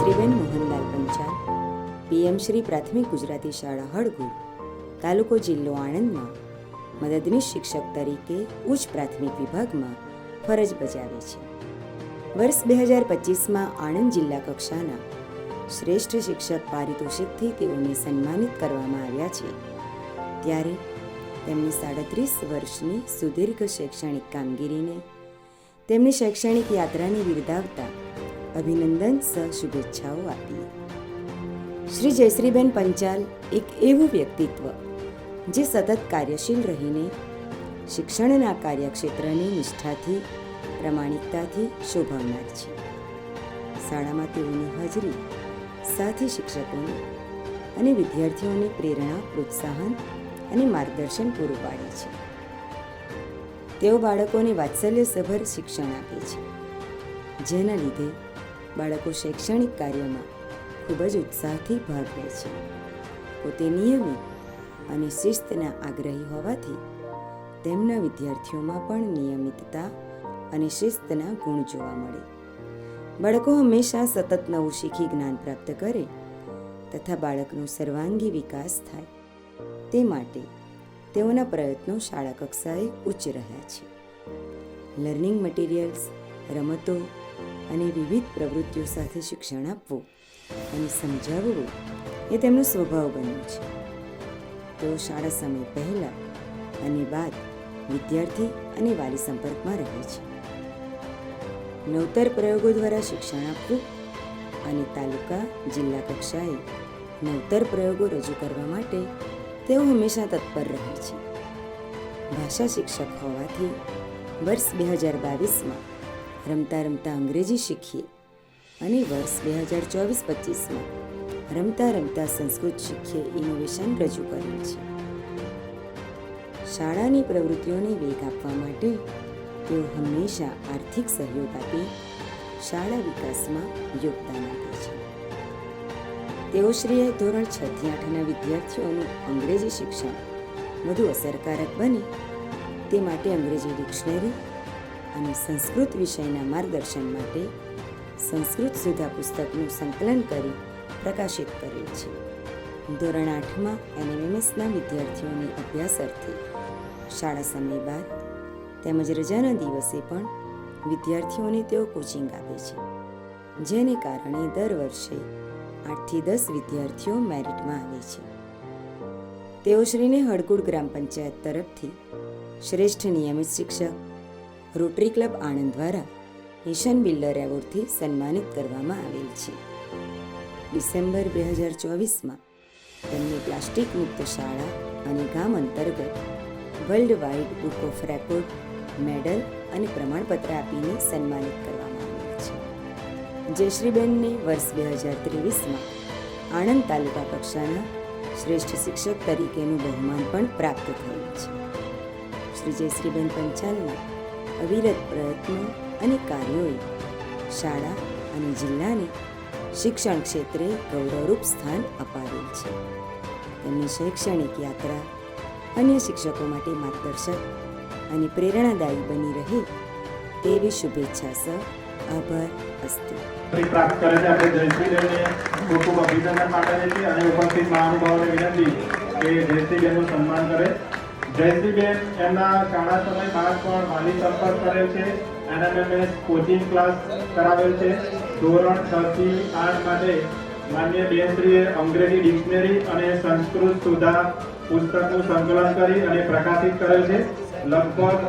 જયશ્રીબેન Mohanlal Panchal, PM Shri પ્રાથમિક ગુજરાતી શાળા હળગુડ, તાલુકો જિલ્લો આણંદમાં મદદનીશ શિક્ષક તરીકે ઉચ્ચ પ્રાથમિક વિભાગમાં ફરજ બજાવે છે. વર્ષ 2025માં આણંદ જિલ્લા કક્ષાના શ્રેષ્ઠ શિક્ષક પારિતોષિકથી તેઓને સન્માનિત કરવામાં આવ્યા છે. ત્યારે તેમની 37 વર્ષની સુદીર્ઘ શૈક્ષણિક કામગીરીને તેમની શૈક્ષણિક યાત્રાને બિરદાવતા અભિનંદન સહ શુભેચ્છાઓ આપી. શ્રી જયશ્રીબેન પંચાલ એક એવું વ્યક્તિત્વ જે સતત કાર્યશીલ રહીને શિક્ષણના કાર્યક્ષેત્રની નિષ્ઠાથી પ્રમાણિકતાથી શોભાવનાર છે. શાળામાં તેઓની હાજરી સાથી શિક્ષકોને અને વિદ્યાર્થીઓને પ્રેરણા, પ્રોત્સાહન અને માર્ગદર્શન પૂરું પાડે છે. તેઓ બાળકોને વાત્સલ્યસભર શિક્ષણ આપે છે, જેના લીધે બાળકો શૈક્ષણિક કાર્યમાં ખૂબ જ ઉત્સાહથી ભાગ લે છે. પોતે નિયમિત અને શિસ્તના આગ્રહી હોવાથી તેમના વિદ્યાર્થીઓમાં પણ નિયમિતતા અને શિસ્તના ગુણ જોવા મળે. બાળકો હંમેશા સતત નવું શીખી જ્ઞાન પ્રાપ્ત કરે તથા બાળકનો સર્વાંગી વિકાસ થાય તે માટે તેઓના પ્રયત્નો શાળા કક્ષાએ ઉચ્ચ રહ્યા છે. લર્નિંગ મટીરિયલ્સ, રમતો અને વિવિધ પ્રવૃત્તિઓ સાથે શિક્ષણ આપવું અને સમજાવવું એ તેમનો સ્વભાવ બન્યો છે. તેઓ શાળા સમય પહેલાં અને બાદ વિદ્યાર્થી અને વાલી સંપર્કમાં રહે છે. નવતર પ્રયોગો દ્વારા શિક્ષણ આપવું અને તાલુકા, જિલ્લા કક્ષાએ નવતર પ્રયોગો રજૂ કરવા માટે તેઓ હંમેશા તત્પર રહે છે. ભાષા શિક્ષક હોવાથી વર્ષ 2022માં રમતા રમતા અંગ્રેજી શીખીએ અને વર્ષ 2024-25માં રમતા રમતા સંસ્કૃત શીખીએ ઇનોવેશન રજૂ કરેલ છે. શાળાની પ્રવૃત્તિઓને વેગ આપવા માટે તેઓ હંમેશા આર્થિક સહયોગ આપી શાળા વિકાસમાં યોગદાન આપે છે. તેઓ શ્રીએ ધોરણ 6 થી 8ના વિદ્યાર્થીઓનું અંગ્રેજી શિક્ષણ વધુ અસરકારક બને તે માટે અંગ્રેજી ડિક્શનરી અને સંસ્કૃત વિષયના માર્ગદર્શન માટે સંસ્કૃત સુધા પુસ્તકનું સંકલન કરી પ્રકાશિત કરેલ છે. ધોરણ 8માં NMMSના વિદ્યાર્થીઓની અભ્યાસ અર્થે શાળા સમય બાદ તેમજ રજાના દિવસે પણ વિદ્યાર્થીઓને તેઓ કોચિંગ આપે છે, જેને કારણે દર વર્ષે 8 થી 10 વિદ્યાર્થીઓ મેરિટમાં આવે છે. તેઓ શ્રીને હળગુડ ગ્રામ પંચાયત તરફથી શ્રેષ્ઠ નિયમિત શિક્ષક, રોટરી ક્લબ આણંદ દ્વારા નેશન બિલ્ડર એવોર્ડથી સન્માનિત કરવામાં આવેલ છે. ડિસેમ્બર 2024માં તેમને પ્લાસ્ટિક મુક્ત શાળા અને ગામ અંતર્ગત world wide book of record medal અને પ્રમાણપત્ર આપીને સન્માનિત કરવામાં આવેલ છે. જયશ્રીબેનને વર્ષ 2023માં આણંદ તાલુકા કક્ષાના શ્રેષ્ઠ શિક્ષક તરીકેનું બહુમાન પણ પ્રાપ્ત થયું છે. શ્રી જયશ્રીબેન પંચાલના અવિરત પ્રયત્નો અને કાર્યોએ શાળા અને જિલ્લાને શિક્ષણ ક્ષેત્રે ગૌરવરૂપ સ્થાન અપાવેલ છે. તેમની શૈક્ષણિક યાત્રા અન્ય શિક્ષકો માટે માર્ગદર્શક અને પ્રેરણાદાયી બની રહે તેવી શુભેચ્છા સહ આભાર. અસ્તુ. પ્રાપ્ત કરે છે આપણે જયશ્રીબેનને ખૂબ ખૂબ અભિનંદન પાઠવીએ છીએ અને ઉપસ્થિત મહાનુભાવોને વિનંતી કે જયશ્રીબેનનું સન્માન કરે. જયશ્રીબેન એમના શાળા સમય બાદ પણ વાલી સંપર્ક કરેલ છે, NMMS કોચિંગ ક્લાસ કરાવેલ છે. ધોરણ 6 થી 8 માટે માન્ય બેનશ્રીએ અંગ્રેજી ડિક્શનરી અને સંસ્કૃત સુધા પુસ્તકનું સંકલન કરી અને પ્રકાશિત કરેલ છે. લગભગ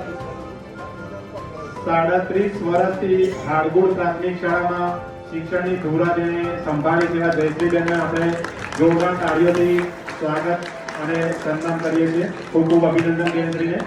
37 વર્ષથી હાડગુડ પ્રાથમિક શાળામાં શિક્ષણની ધુરા જેને સંભાળી તેવા જયશ્રીબેનને આપણે જોરદાર તાળીઓથી સ્વાગત અને સન્માન કરીએ છીએ. ખૂબ ખૂબ અભિનંદન બેનશ્રીને.